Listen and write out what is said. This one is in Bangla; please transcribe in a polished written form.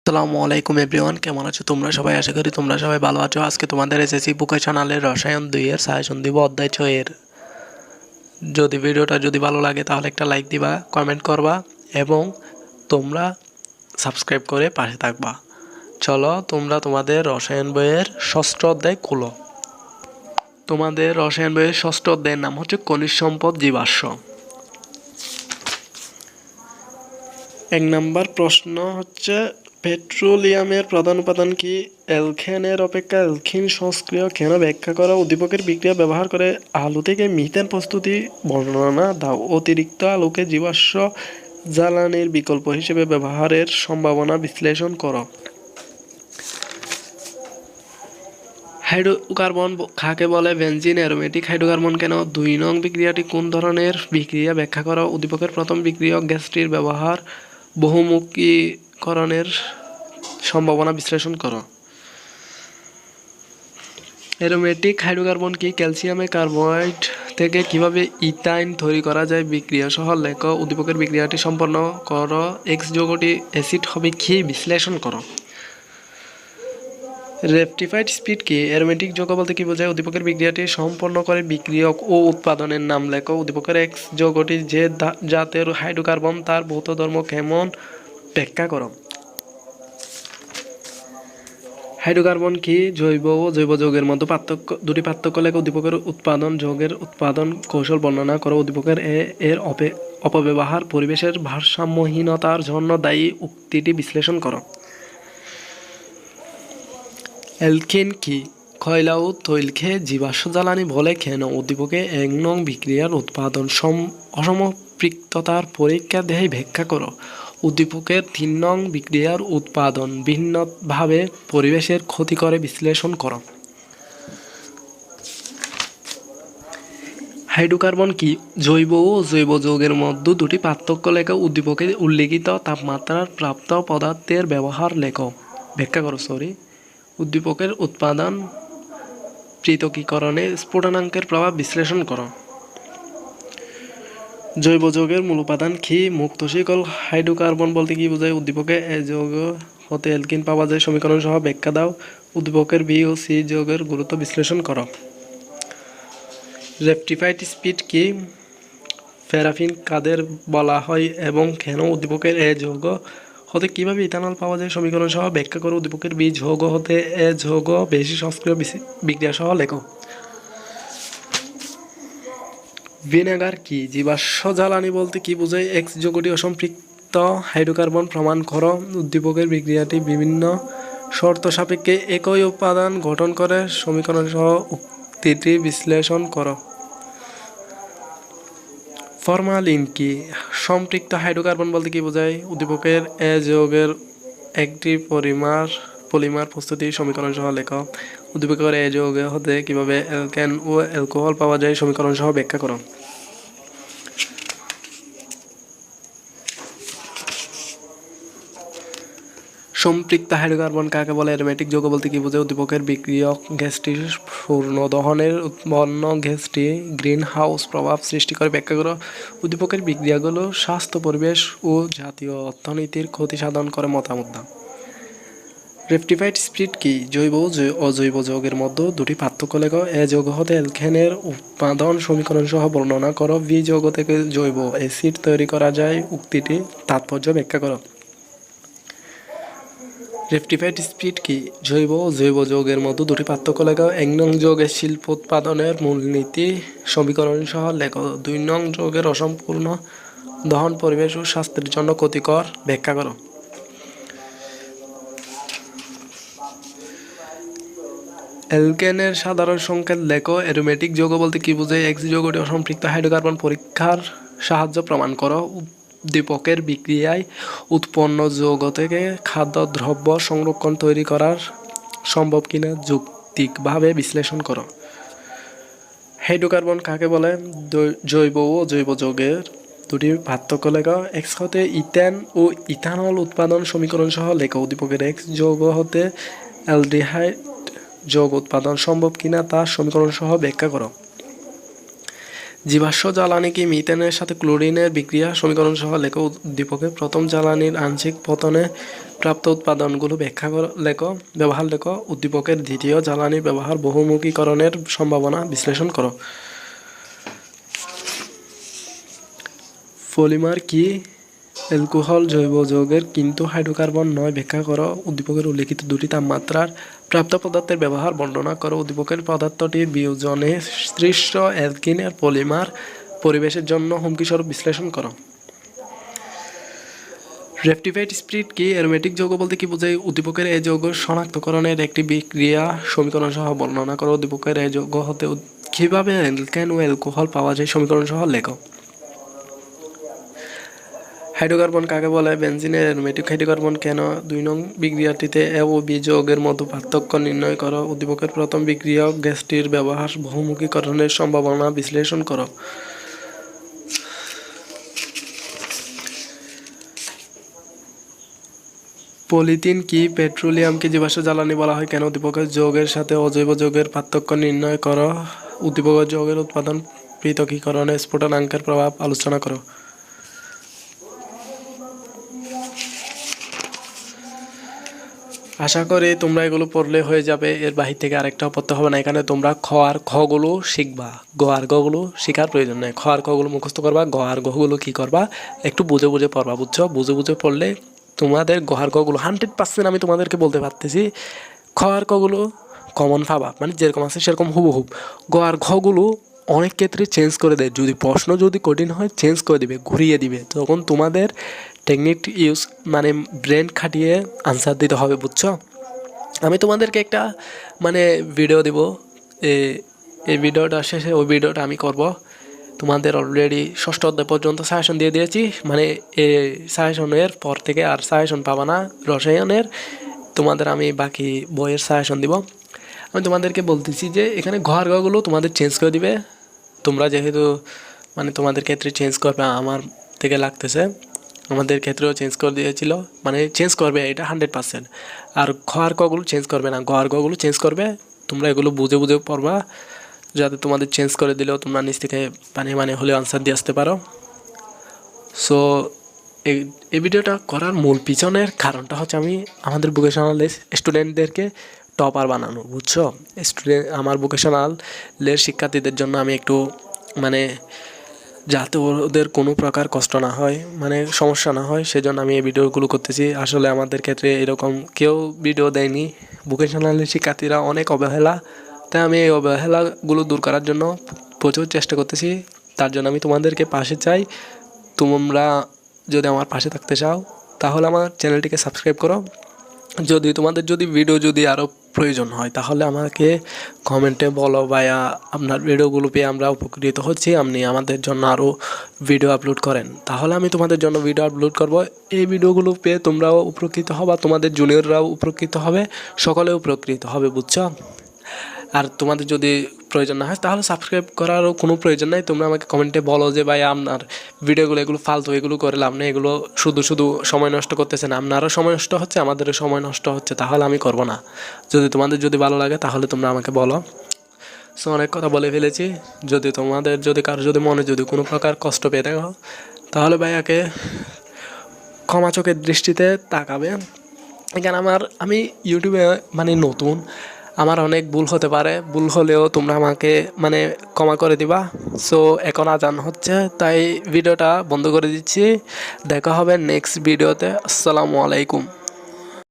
আসসালামু আলাইকুম এভরিওয়ান, কেমন আছো তোমরা সবাই? আশা করি তোমরা সবাই ভালো আছো। আজকে তোমাদের এসএসসি ভোকেশনালের রসায়ন 2 এর সাজেশন দিব অধ্যায় 6 এর। যদি ভিডিওটা ভালো লাগে তাহলে একটা লাইক দিবা, কমেন্ট করবা এবং তোমরা সাবস্ক্রাইব করে পাশে থাকবা। চলো তোমরা তোমাদের রসায়ন বইয়ের ষষ্ঠ অধ্যায় খোলো। তোমাদের রসায়ন বইয়ের ষষ্ঠ অধ্যায়ের নাম হচ্ছে খনিজ সম্পদ জীবাশ্ম। 1 নম্বর প্রশ্ন হচ্ছে, পেট্রোলিয়ামের প্রধান উপাদান কি? অ্যালকেনের অপেক্ষা অ্যালকিন সক্রিয় কেন? ব্যাখ্যা করো। উদ্দীপকের বিক্রিয়া ব্যবহার করে আলু থেকে মিথেন প্রস্তুতি বর্ণনা দাও। অতিরিক্ত আলুকে জীবাশ্ম জ্বালানির বিকল্প হিসেবে ব্যবহারের সম্ভাবনা বিশ্লেষণ করো। হাইড্রোকার্বন কাকে বলে? বেনজিন। অ্যারোমেটিক হাইড্রোকার্বন কেন? 2 নং বিক্রিয়াটি কোন ধরনের বিক্রিয়া? ব্যাখ্যা করো। উদ্দীপকের প্রথম বিক্রিয়ক গ্যাসটির ব্যবহার বহুমুখীকরণের সম্ভাবনা বিশ্লেষণ করো। অ্যারোমেটিক হাইড্রোকার্বন কি? ক্যালসিয়ামের কার্বোহাইড থেকে কিভাবে ইথাইন তৈরি করা যায়? বিক্রিয়া সহ লেখো। উদ্দীপকের বিক্রিয়াটি সম্পন্ন করো। এক্স যৌগটি অ্যাসিড হবে কি? বিশ্লেষণ করো। রেপটিফাইড স্পিড কি? অ্যারোমেটিক যৌগ বলতে কি বোঝায়? উদ্দীপকের বিক্রিয়াটি সম্পন্ন করে বিক্রিয়ক ও উৎপাদনের নাম লেখো। উদ্দীপকের এক্স যৌগটি যে জাতের হাইড্রোকার্বন তার ভৌত ধর্ম কেমন? ব্যাখ্যা করো। হাইড্রোকার্বন কি? জৈব ও জৈব যৌগের মধ্যে দুটি পার্থক্য লেখো। উদ্দীপকের উৎপাদন যৌগের উৎপাদন কৌশল বর্ণনা করো। উদ্দীপকের এর অপব্যবহার পরিবেশের ভারসাম্যহীনতার জন্য দায়ী, উক্তিটি বিশ্লেষণ করো। অ্যালকিন কি? কয়লা ও তৈলকে জীবাশ্ম জ্বালানি বলে কেন? উদ্দীপকে 1 নং বিক্রিয়ার উৎপাদন অসম্পৃক্ততার পরীক্ষা দেহে ব্যাখ্যা করো। উদ্দীপকের 3 নং বিক্রিয়ার উৎপাদন ভিন্নভাবে পরিবেশের ক্ষতি করে বিশ্লেষণ করো। হাইড্রোকার্বন কি? জৈব ও জৈব যৌগের মধ্যে দুটি পার্থক্য লেখো। উদ্দীপকে উল্লিখিত তাপমাত্রার প্রাপ্ত পদার্থের ব্যবহার লেখো। ব্যাখ্যা করো। উদ্দীপকের উৎপাদন পৃথকীকরণে স্ফুটনাঙ্কের প্রভাব বিশ্লেষণ করো। জৈব যৌগের মূল উপাদান কি? মুক্ত শিকল হাইড্রোকার্বন বলতে কি বোঝায়? উদ্দীপকে এ যৌগ হতে অ্যালকিন পাওয়া যায়, সমীকরণ সহ ব্যাখ্যা দাও। উদ্দীপকের বি ও সি যৌগের গুরুত্ব বিশ্লেষণ করো। রেপটিফাইড স্পিড কি? প্যারাফিন কাদের বলা হয় এবং কেন? উদ্দীপকের এ যৌগ হতে কিভাবে ইথানল পাওয়া যায়, সমীকরণ সহ ব্যাখ্যা করো। উদ্দীপকের বি যৌগ হতে এ যৌগ বেশি সক্রিয় বিক্রিয়া সহ লেখো। ভিনেগার কি? জীবাশ্ম জ্বালানি বলতে কি বোঝায়? এক্স যৌগটি অসম্পৃক্ত হাইড্রোকার্বন প্রমাণ করো। উদ্দীপকের বিক্রিয়াটি বিভিন্ন শর্ত সাপেক্ষে একই উপাদান গঠন করে, সমীকরণ সহ উক্তিটি বিশ্লেষণ করো। ফরমালিন কি? সম্পৃক্ত হাইড্রোকার্বন বলতে কি বোঝায়? উদ্দীপকের এ যৌগের একটি পলিমার প্রস্তুতি সমীকরণ সহ লেখো। উদ্দীপকের এ যৌগ হতে কিভাবে অ্যালকেন ও অ্যালকোহল পাওয়া যায়, সমীকরণ সহ ব্যাখ্যা করো। সম্পৃক্ত হাইড্রোকার্বন কাকে বলে? অ্যারোমেটিক যৌগ বলতে কি বোঝায়? উদ্দীপকের বিক্রিয়ক গ্যাসটি পূর্ণ দহনের উৎপন্ন গ্যাসটি গ্রিন হাউস প্রভাব সৃষ্টি করে। ব্যাখ্যা করো। উদ্দীপকের বিক্রিয়াগুলো স্বাস্থ্য, পরিবেশ ও জাতীয় অর্থনীতির ক্ষতি সাধন করে। মতামত দাও। রেপটিফাইড স্পিড কি? জৈব ও অজৈব যৌগের মধ্যে দুটি পার্থক্য লেখো। এ যৌগ হতে অ্যালকেনের উৎপাদন সমীকরণ সহ বর্ণনা করো। বি যৌগ থেকে জৈব অ্যাসিড তৈরি করা যায়, উক্তিটি তাৎপর্য ব্যাখ্যা করো। রেপটিফাইড স্পিড কি? জৈব ও জৈব যৌগের মধ্যে দুটি পার্থক্য লেখো। 1 নং যৌগের শিল্প উৎপাদনের মূলনীতি সমীকরণ সহ লেখো। 2 নং যৌগের অসম্পূর্ণ দহন পরিবেশ ও স্বাস্থ্যের জন্য ক্ষতিকর, ব্যাখ্যা করো। অ্যালকেনের সাধারণ সংকেত লেখো। অ্যারোমেটিক যৌগ বলতে কি বোঝায়? এক্স যৌগটি অসম্পৃক্ত হাইড্রোকার্বন পরীক্ষার সাহায্য প্রমাণ করো। উদ্দীপকের বিক্রিয়ায় উৎপন্ন যৌগ থেকে খাদ্যদ্রব্য সংরক্ষণ তৈরি করা সম্ভব কিনা যৌক্তিকভাবে বিশ্লেষণ করো। হাইড্রোকার্বন কাকে বলে? জৈব ও জৈব যৌগের দুটি পার্থক্য লেখো। এক্স হতে ইথেন ও ইথানল উৎপাদন সমীকরণ সহ লেখো। উদ্দীপকের এক্স যৌগ হতে অ্যালডিহাইড যৌগ উৎপাদন সম্ভব কিনা তার সমীকরণ সহ ব্যাখ্যা করো। জীবাশ্ম জ্বালানি কি মিথেনের সাথে ক্লোরিনের বিক্রিয়া সমীকরণ সহ লেখো উদ্দীপকে প্রথম জ্বালানির আংশিক পতনে প্রাপ্ত উৎপাদনগুলো ব্যাখ্যা লেখো ব্যবহার লেখো উদ্দীপকের দ্বিতীয় জ্বালানির ব্যবহার বহুমুখীকরণের সম্ভাবনা বিশ্লেষণ করো। পলিমার কি অ্যালকোহল জৈব যৌগের কিন্তু হাইড্রোকার্বন নয় ব্যাখ্যা করো উদ্দীপকের উল্লিখিত দুটি তাপমাত্রার প্রাপ্ত পদার্থের ব্যবহার বর্ণনা করো উদ্দীপকের পদার্থটির বিয়োজনে সৃষ্ট অ্যালকিনের পলিমার পরিবেশের জন্য হুমকিস্বরূপ বিশ্লেষণ করো। রেপটিফাইড স্পিরিট কি অ্যারোমেটিক যৌগ বলতে কি বোঝায় উদ্দীপকের এই যৌগ শনাক্তকরণের একটি বিক্রিয়া সমীকরণ সহ বর্ণনা করো উদ্দীপকের এই যৌগ হতে কীভাবে অ্যালকেন ও অ্যালকোহল পাওয়া যায় সমীকরণ সহ লেখো। হাইড্রোকার্বন কাকে বলে বেনজিনের অ্যারোমেটিক হাইড্রোকার্বন কেন 2 নং বিক্রিয়াটিতে এ ও বি যৌগের মধ্যে পার্থক্য নির্ণয় করো উদ্দীপকের প্রথম বিক্রিয়ক গ্যাসটির ব্যবহার বহুমুখীকরণের সম্ভাবনা বিশ্লেষণ করো। পলিথিন কি পেট্রোলিয়ামকে জীবাশ্ম জ্বালানি বলা হয় কেন উদ্দীপকের যৌগের সাথে অজৈব যৌগের পার্থক্য নির্ণয় করো উদ্দীপকের যৌগের উৎপাদন পৃথকীকরণে স্ফুটনাঙ্কের প্রভাব আলোচনা করো। আশা করি তোমরা এগুলো পড়লে হয়ে যাবে, এর বাহির থেকে আরেকটাও পড়তে হবে না। এখানে তোমরা খ আর খগুলো শিখবা, গ আর গগুলো শেখার প্রয়োজন নেই। খ আর খগুলো মুখস্থ করবা, গ আর গগুলো কী করবা একটু বুঝে বুঝে পড়বা, বুঝছো? বুঝে বুঝে পড়লে তোমাদের গ আর গগুলো 100% আমি তোমাদেরকে বলতে পারতেছি খ আর কগুলো কমন পাবা, মানে যেরকম আছে সেরকম হুবহুব। গ আর ঘগুলো অনেক ক্ষেত্রে চেঞ্জ করে দেয়, যদি প্রশ্ন যদি কঠিন হয় চেঞ্জ করে দিবে, ঘুরিয়ে দিবে, তখন তোমাদের টেকনিক ইউজ মানে ব্রেন খাটিয়ে আনসার দিতে হবে, বুঝছো? আমি তোমাদেরকে একটা মানে ভিডিও দেব, এই ভিডিওটা শেষে ওই ভিডিওটা আমি করব। তোমাদের অলরেডি 6ষ্ঠ অধ্যায় পর্যন্ত সাজেশন দিয়ে দিয়েছি, মানে এই সাজেশনের পর থেকে আর সাজেশন পাবা না রসায়নের, তোমাদের আমি বাকি বইয়ের সাজেশন দিব। আমি তোমাদেরকে বলতেছি যে এখানে ঘর ঘরগুলো তোমাদের চেঞ্জ করে দিবে, তোমরা যেহেতু মানে তোমাদের ক্ষেত্রে চেঞ্জ করবে আমার থেকে লাগতেছে, আমাদের ক্ষেত্রেও চেঞ্জ করে দিয়েছিল, মানে চেঞ্জ করবে এটা 100%। আর ঘর কগুলো চেঞ্জ করবে না, ঘর গগুলো চেঞ্জ করবে। তোমরা এগুলো বুঝে বুঝে পড়বা, যাতে তোমাদের চেঞ্জ করে দিলেও তোমরা নিজ থেকে মানে হলেও আনসার দিয়ে আসতে পারো। সো এই ভিডিওটা করার মূল পিছনের কারণটা হচ্ছে আমি আমাদের ভোকেশনাল স্টুডেন্টদেরকে টপার বানানো, বুঝছো? আমার ভোকেশনালের শিক্ষার্থীদের জন্য আমি একটু মানে যাতে ওদের কোনো প্রকার কষ্ট না হয়, মানে সমস্যা না হয়, সেজন্য আমি এই ভিডিওগুলো করতেছি। আসলে আমাদের ক্ষেত্রে এরকম কেউ ভিডিও দেয়নি, ভোকেশনালের শিক্ষার্থীরা অনেক অবহেলা, তাই আমি এই অবহেলাগুলো দূর করার জন্য প্রচুর চেষ্টা করতেছি। তার জন্য আমি তোমাদেরকে পাশে চাই। তোমরা যদি আমার পাশে থাকতে চাও তাহলে আমার চ্যানেলটিকে সাবস্ক্রাইব করো। যদি তোমাদের ভিডিও আরও প্রয়োজন হয় তাহলে আমাকে কমেন্টে বলো, ভাইয়া আপনার ভিডিওগুলো পেয়ে আমরা উপকৃত হচ্ছি, আপনি আমাদের জন্য আরও ভিডিও আপলোড করেন, তাহলে আমি তোমাদের জন্য ভিডিও আপলোড করব। এই ভিডিওগুলো পেয়ে তোমরাও উপকৃত হবা, তোমাদের জুনিয়ররাও উপকৃত হবে, সকলে উপকৃত হবে, বুঝছো? আর তোমাদের যদি প্রয়োজন না হয় তাহলে সাবস্ক্রাইব করারও কোনো প্রয়োজন নাই। তোমরা আমাকে কমেন্টে বলো যে ভাই আপনার ভিডিওগুলো এগুলো ফালতু, এগুলো করে লাভ নেই, এগুলো শুধু শুধু সময় নষ্ট করতেছেন, আপনারও সময় নষ্ট হচ্ছে, আমাদেরও সময় নষ্ট হচ্ছে, তাহলে আমি করব না। তোমাদের ভালো লাগে তাহলে তোমরা আমাকে বলো। সো অনেক কথা বলে ফেলেছি, তোমাদের কারো মনে কোনো প্রকার কষ্ট পেয়ে থাকো তাহলে ভাইয়াকে ক্ষমা চোখের দৃষ্টিতে তাকাবে। এখানে আমি ইউটিউবে মানে নতুন, আমার অনেক ভুল হতে পারে, ভুল হলেও তোমরা আমাকে মানে ক্ষমা করে দিবা। সো এখন আজান হচ্ছে, তাই ভিডিওটা বন্ধ করে দিচ্ছি। দেখা হবে নেক্সট ভিডিওতে। আসসালামু আলাইকুম।